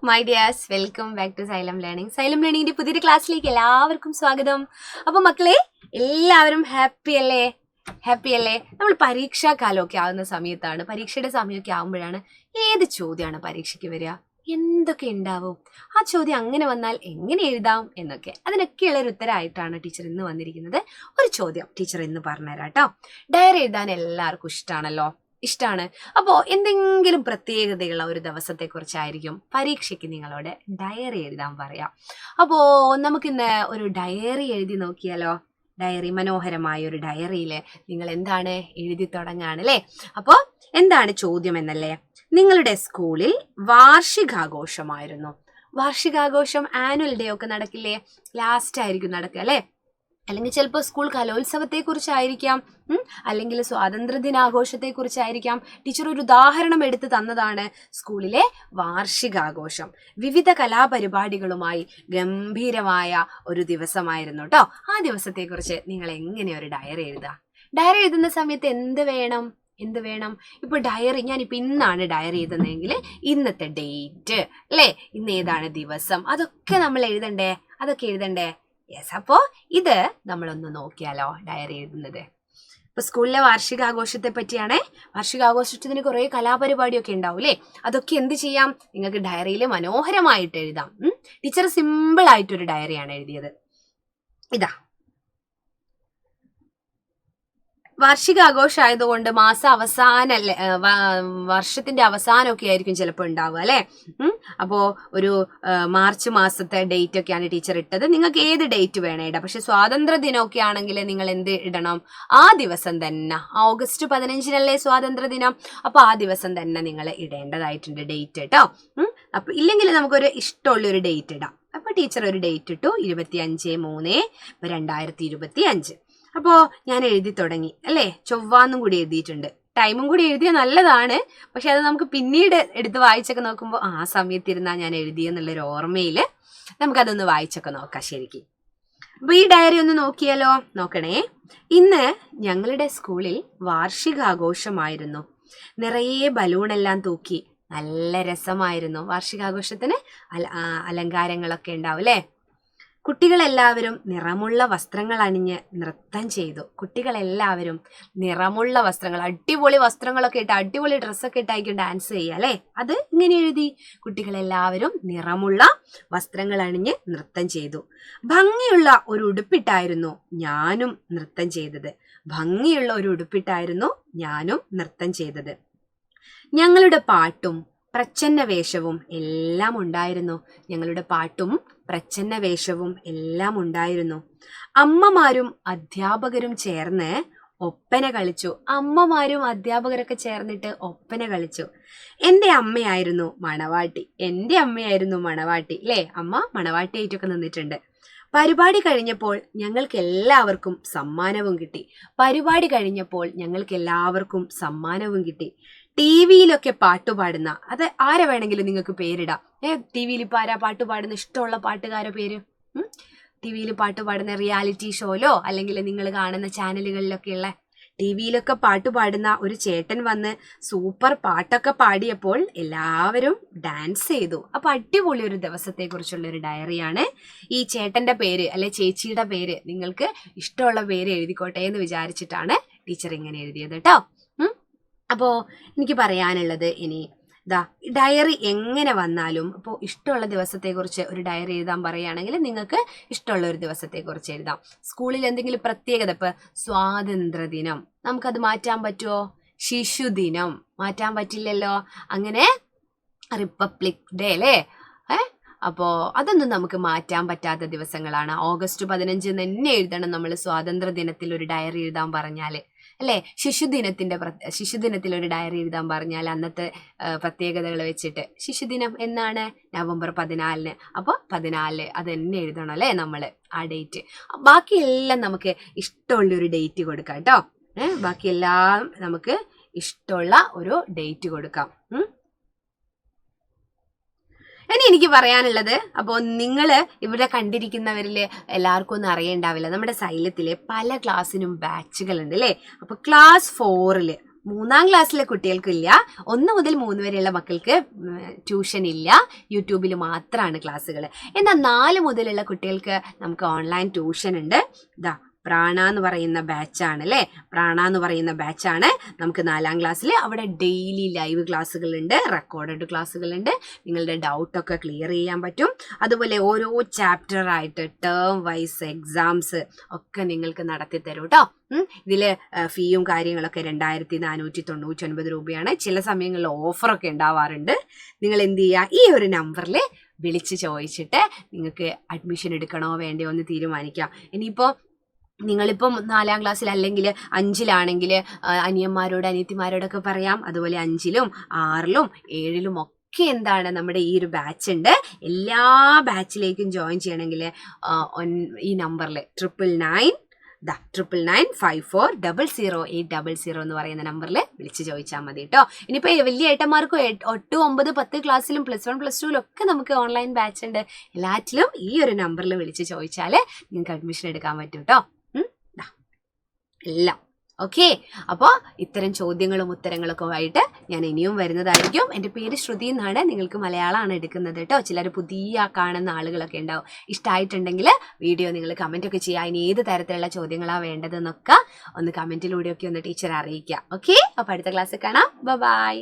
My dears, welcome back to Xylem learning. സൈലം ലേണിംഗിന്റെ പുതിയൊരു ക്ലാസ്സിലേക്ക് എല്ലാവർക്കും സ്വാഗതം. അപ്പൊ മക്കളെ, എല്ലാവരും ഹാപ്പി അല്ലേ? നമ്മൾ പരീക്ഷാ കാലമൊക്കെ ആവുന്ന സമയത്താണ്, പരീക്ഷയുടെ സമയമൊക്കെ ആകുമ്പോഴാണ് ഏത് ചോദ്യമാണ് പരീക്ഷയ്ക്ക് വരിക, എന്തൊക്കെ ഉണ്ടാവും, ആ ചോദ്യം അങ്ങനെ വന്നാൽ എങ്ങനെ എഴുതാം എന്നൊക്കെ, അതിനൊക്കെയുള്ള ഒരു ഉത്തരമായിട്ടാണ് ടീച്ചർ ഇന്ന് വന്നിരിക്കുന്നത്. ഒരു ചോദ്യം ടീച്ചർ ഇന്ന് പറഞ്ഞുതരാം കേട്ടോ. ഡയറി എഴുതാൻ എല്ലാവർക്കും ഇഷ്ടമാണ്. അപ്പോൾ എന്തെങ്കിലും പ്രത്യേകതയുള്ള ഒരു ദിവസത്തെ കുറിച്ചായിരിക്കും പരീക്ഷയ്ക്ക് നിങ്ങളോട് ഡയറി എഴുതാൻ പറയാം. അപ്പോൾ നമുക്കിന്ന് ഒരു ഡയറി എഴുതി നോക്കിയാലോ? ഡയറി, മനോഹരമായ ഒരു ഡയറിയിൽ നിങ്ങൾ എന്താണ് എഴുതി തുടങ്ങാണ് അല്ലേ? അപ്പോൾ എന്താണ് ചോദ്യം എന്നല്ലേ? നിങ്ങളുടെ സ്കൂളിൽ വാർഷികാഘോഷമായിരുന്നു. വാർഷികാഘോഷം, ആനുവൽ ഡേ ഒക്കെ നടക്കില്ലേ? ലാസ്റ്റ് ആയിരിക്കും നടക്കുക അല്ലേ? അല്ലെങ്കിൽ ചിലപ്പോൾ സ്കൂൾ കലോത്സവത്തെ കുറിച്ചായിരിക്കാം, അല്ലെങ്കിൽ സ്വാതന്ത്ര്യ ദിനാഘോഷത്തെ കുറിച്ചായിരിക്കാം. ടീച്ചർ ഒരു ഉദാഹരണം എടുത്ത് തന്നതാണ് സ്കൂളിലെ വാർഷികാഘോഷം. വിവിധ കലാപരിപാടികളുമായി ഗംഭീരമായ ഒരു ദിവസമായിരുന്നു കേട്ടോ. ആ ദിവസത്തെ കുറിച്ച് നിങ്ങൾ എങ്ങനെ ഒരു ഡയറി എഴുതാം? ഡയറി എഴുതുന്ന സമയത്ത് എന്ത് വേണം? ഇപ്പൊ ഡയറി, ഞാനിപ്പോ ഇന്നാണ് ഡയറി എഴുതുന്നതെങ്കിൽ ഇന്നത്തെ ഡേറ്റ് അല്ലേ, ഇന്ന് ഏതാണ് ദിവസം, അതൊക്കെ നമ്മൾ എഴുതണ്ടേ? യെസ്. അപ്പോ ഇത് നമ്മളൊന്ന് നോക്കിയാലോ ഡയറി എഴുതുന്നത്. ഇപ്പൊ സ്കൂളിലെ വാർഷികാഘോഷത്തെ പറ്റിയാണ്. വാർഷികാഘോഷത്തിന് കുറെ കലാപരിപാടിയൊക്കെ ഉണ്ടാവും അല്ലേ? അതൊക്കെ എന്ത് ചെയ്യാം? നിങ്ങൾക്ക് ഡയറിയിൽ മനോഹരമായിട്ട് എഴുതാം. ടീച്ചർ സിമ്പിൾ ആയിട്ടൊരു ഡയറിയാണ് എഴുതിയത്. ഇതാ, വാർഷികാഘോഷം ആയതുകൊണ്ട് മാസം അവസാനല്ലേ, വർഷത്തിന്റെ അവസാനമൊക്കെ ആയിരിക്കും ചിലപ്പോൾ ഉണ്ടാവുക അല്ലെ? അപ്പോ ഒരു മാർച്ച് മാസത്തെ ഡേറ്റ് ഒക്കെയാണ് ടീച്ചർ ഇട്ടത്. നിങ്ങൾക്ക് ഏത് ഡേറ്റ് വേണേ ഇടാം. പക്ഷെ സ്വാതന്ത്ര്യ ദിനമൊക്കെ ആണെങ്കിൽ നിങ്ങൾ എന്ത് ഇടണം? ആ ദിവസം തന്നെ, ഓഗസ്റ്റ് 15 സ്വാതന്ത്ര്യ ദിനം. അപ്പൊ ആ ദിവസം തന്നെ നിങ്ങൾ ഇടേണ്ടതായിട്ടുണ്ട് ഡേറ്റ് കേട്ടോ. അപ്പൊ ഇല്ലെങ്കിൽ നമുക്കൊരു ഇഷ്ടമുള്ളൊരു ഡേറ്റ് ഇടാം. അപ്പൊ ടീച്ചർ ഒരു ഡേറ്റ് ഇട്ടു, 25/3/2025. അപ്പോൾ ഞാൻ എഴുതി തുടങ്ങി അല്ലേ? ചൊവ്വാന്നും കൂടി എഴുതിയിട്ടുണ്ട്, ടൈമും കൂടി എഴുതിയാൽ നല്ലതാണ്. പക്ഷെ അത് നമുക്ക് പിന്നീട് എടുത്ത് വായിച്ചൊക്കെ നോക്കുമ്പോൾ ആ സമയത്തിരുന്നാ ഞാൻ എഴുതിയെന്നുള്ളൊരു ഓർമ്മയിൽ നമുക്കതൊന്ന് വായിച്ചൊക്കെ നോക്കാം ശരിക്കും. അപ്പൊ ഈ ഡയറി ഒന്ന് നോക്കിയാലോ? നോക്കണേ. ഇന്ന് ഞങ്ങളുടെ സ്കൂളിൽ വാർഷികാഘോഷമായിരുന്നു. നിറയെ ബലൂണെല്ലാം തൂക്കി, നല്ല രസമായിരുന്നു. വാർഷികാഘോഷത്തിന് അലങ്കാരങ്ങളൊക്കെ ഉണ്ടാവും അല്ലേ? കുട്ടികളെല്ലാവരും നിറമുള്ള വസ്ത്രങ്ങൾ അണിഞ്ഞ് നൃത്തം ചെയ്തു. കുട്ടികളെല്ലാവരും നിറമുള്ള വസ്ത്രങ്ങൾ, അടിപൊളി വസ്ത്രങ്ങളൊക്കെ ഇട്ട്, അടിപൊളി ഡ്രസ്സൊക്കെ ഇട്ടായിരിക്കും ഡാൻസ് ചെയ്യുക അല്ലേ? അത് ഇങ്ങനെ എഴുതി, കുട്ടികളെല്ലാവരും നിറമുള്ള വസ്ത്രങ്ങൾ അണിഞ്ഞ് നൃത്തം ചെയ്തു. ഭംഗിയുള്ള ഒരു ഉടുപ്പിട്ടായിരുന്നു ഞാനും നൃത്തം ചെയ്തത്. ഞങ്ങളുടെ പാട്ടും പ്രച്ഛന്ന വേഷവും എല്ലാം ഉണ്ടായിരുന്നു. അമ്മമാരും അധ്യാപകരും ചേർന്ന് ഒപ്പന കളിച്ചു. അധ്യാപകരൊക്കെ ചേർന്നിട്ട് ഒപ്പന കളിച്ചു. എൻ്റെ അമ്മയായിരുന്നു മണവാട്ടി അല്ലേ? അമ്മ മണവാട്ടിയായിട്ടൊക്കെ നിന്നിട്ടുണ്ട്. പരിപാടി കഴിഞ്ഞപ്പോൾ ഞങ്ങൾക്ക് എല്ലാവർക്കും സമ്മാനവും കിട്ടി. ടിവിയിലൊക്കെ പാട്ടുപാടുന്ന, അത് ആരെ വേണമെങ്കിലും നിങ്ങൾക്ക് പേരിടാം. ടിവിയിൽ ഇപ്പൊ ആരാ പാട്ടുപാടുന്ന? ഇഷ്ടമുള്ള പാട്ടുകാരെ പേര്. ടിവിയിൽ പാട്ടുപാടുന്ന റിയാലിറ്റി ഷോയിലോ അല്ലെങ്കിൽ നിങ്ങൾ കാണുന്ന ചാനലുകളിലൊക്കെയുള്ള ടിവിയിലൊക്കെ പാട്ടുപാടുന്ന ഒരു ചേട്ടൻ വന്ന് സൂപ്പർ പാട്ടൊക്കെ പാടിയപ്പോൾ എല്ലാവരും ഡാൻസ് ചെയ്തു. അപ്പൊ അടിപൊളി ഒരു ദിവസത്തെ കുറിച്ചുള്ള ഒരു ഡയറിയാണ്. ഈ ചേട്ടന്റെ പേര് അല്ലെ ചേച്ചിയുടെ പേര് നിങ്ങൾക്ക് ഇഷ്ടമുള്ള പേര് എഴുതിക്കോട്ടെ എന്ന് വിചാരിച്ചിട്ടാണ് ടീച്ചർ ഇങ്ങനെ എഴുതിയത് കേട്ടോ. അപ്പോ എനിക്ക് പറയാനുള്ളത്, ഇനി ഡയറി എങ്ങനെ വന്നാലും ഇപ്പോൾ ഇഷ്ടമുള്ള ദിവസത്തെക്കുറിച്ച് ഒരു ഡയറി എഴുതാൻ പറയുകയാണെങ്കിൽ നിങ്ങൾക്ക് ഇഷ്ടമുള്ള ഒരു ദിവസത്തെക്കുറിച്ച് എഴുതാം. സ്കൂളിൽ എന്തെങ്കിലും പ്രത്യേകത, ഇപ്പൊ സ്വാതന്ത്ര്യ ദിനം നമുക്കത് മാറ്റാൻ പറ്റുമോ? ശിശുദിനം മാറ്റാൻ പറ്റില്ലല്ലോ. അങ്ങനെ റിപ്പബ്ലിക് ഡേ അല്ലേ? അപ്പോ അതൊന്നും നമുക്ക് മാറ്റാൻ പറ്റാത്ത ദിവസങ്ങളാണ്. ഓഗസ്റ്റ് 15 തന്നെ എഴുതണം നമ്മൾ സ്വാതന്ത്ര്യ ദിനത്തിൽ ഒരു ഡയറി എഴുതാൻ പറഞ്ഞാൽ അല്ലേ? ശിശുദിനത്തിൽ ഒരു ഡയറി എഴുതാൻ പറഞ്ഞാൽ അന്നത്തെ പ്രത്യേകതകൾ വെച്ചിട്ട് ശിശുദിനം എന്നാണ്? നവംബർ 14. അപ്പോൾ 14 അത് തന്നെ എഴുതണം അല്ലേ നമ്മൾ ആ ഡേറ്റ്. ബാക്കിയെല്ലാം നമുക്ക് ഇഷ്ടമുള്ളൊരു ഡേറ്റ് കൊടുക്കാം കേട്ടോ. ബാക്കിയെല്ലാം നമുക്ക് ഇഷ്ടമുള്ള ഒരു ഡേറ്റ് കൊടുക്കാം. ഇനി എനിക്ക് പറയാനുള്ളത്, അപ്പോൾ നിങ്ങൾ ഇവിടെ കണ്ടിരിക്കുന്നവരിൽ എല്ലാവർക്കും ഒന്നും അറിയണ്ടാവില്ല, നമ്മുടെ സൈലത്തിലെ പല ക്ലാസ്സിനും ബാച്ചുകൾ ഉണ്ട് അല്ലേ? അപ്പോൾ ക്ലാസ് 4 3ാം ക്ലാസ്സിലെ കുട്ടികൾക്കില്ല. 1 മുതൽ 3 വരെയുള്ള മക്കൾക്ക് ട്യൂഷൻ ഇല്ല, യൂട്യൂബിൽ മാത്രമാണ് ക്ലാസ്സുകൾ. എന്നാൽ 4 മുതലുള്ള കുട്ടികൾക്ക് നമുക്ക് ഓൺലൈൻ ട്യൂഷൻ ഉണ്ട്. ഇതാ പ്രാണ എന്ന് പറയുന്ന ബാച്ചാണ് അല്ലേ, പ്രാണ എന്ന് പറയുന്ന ബാച്ചാണ് നമുക്ക് 4ാം ക്ലാസ്സിൽ. അവിടെ ഡെയിലി ലൈവ് ക്ലാസ്സുകളുണ്ട്, റെക്കോർഡഡ് ക്ലാസ്സുകളുണ്ട്. നിങ്ങളുടെ ഡൗട്ടൊക്കെ ക്ലിയർ ചെയ്യാൻ പറ്റും. അതുപോലെ ഓരോ ചാപ്റ്ററായിട്ട് ടേം വൈസ് എക്സാംസ് ഒക്കെ നിങ്ങൾക്ക് നടത്തി തരും കേട്ടോ. ഇതിൽ ഫീയും കാര്യങ്ങളൊക്കെ 2499 രൂപയാണ്. ചില സമയങ്ങളിൽ ഓഫറൊക്കെ ഉണ്ടാവാറുണ്ട്. നിങ്ങൾ എന്ത് ചെയ്യുക, ഈ ഒരു നമ്പറിൽ വിളിച്ച് ചോദിച്ചിട്ട് നിങ്ങൾക്ക് അഡ്മിഷൻ എടുക്കണോ വേണ്ടയോ എന്ന് തീരുമാനിക്കാം. ഇനിയിപ്പോൾ നിങ്ങളിപ്പം 4ാം ക്ലാസ്സിൽ അല്ലെങ്കിൽ 5ലാണെങ്കിൽ അനിയന്മാരോട് അനിയത്തിമാരോടൊക്കെ പറയാം. അതുപോലെ 5ലും 6ലും 7ലും ഒക്കെ എന്താണ് നമ്മുടെ ഈ ഒരു ബാച്ച് ഉണ്ട്. എല്ലാ ബാച്ചിലേക്കും ജോയിൻ ചെയ്യണമെങ്കിൽ ഈ നമ്പറിൽ 9995400800 എന്ന് പറയുന്ന നമ്പറിൽ വിളിച്ച് ചോദിച്ചാൽ മതി കേട്ടോ. ഇനിയിപ്പോൾ വലിയ ഏട്ടന്മാർക്കും 8, 9, 10 ക്ലാസ്സിലും +1, +2 ഒക്കെ നമുക്ക് ഓൺലൈൻ ബാച്ച് ഉണ്ട്. എല്ലാറ്റിലും ഈ ഒരു നമ്പറിൽ വിളിച്ച് ചോദിച്ചാൽ നിങ്ങൾക്ക് അഡ്മിഷൻ എടുക്കാൻ പറ്റും കേട്ടോ. എല്ലാം ഓക്കെ. അപ്പോൾ ഇത്തരം ചോദ്യങ്ങളും ഉത്തരങ്ങളൊക്കെ ആയിട്ട് ഞാൻ ഇനിയും വരുന്നതായിരിക്കും. എൻ്റെ പേര് ശ്രുതി എന്നാണ്. നിങ്ങൾക്ക് മലയാളമാണ് എടുക്കുന്നത് കേട്ടോ. ചിലർ പുതിയ കാണുന്ന ആളുകളൊക്കെ ഉണ്ടാവും. ഇഷ്ടമായിട്ടുണ്ടെങ്കിൽ വീഡിയോ നിങ്ങൾ കമൻറ്റൊക്കെ ചെയ്യുക. ഇനി ഏത് തരത്തിലുള്ള ചോദ്യങ്ങളാണ് വേണ്ടതെന്നൊക്കെ ഒന്ന് കമൻറ്റിലൂടെയൊക്കെ ഒന്ന് ടീച്ചറെ അറിയിക്കുക. ഓക്കെ, അപ്പോൾ അടുത്ത ക്ലാസ്സിൽ കാണാം. ബൈ.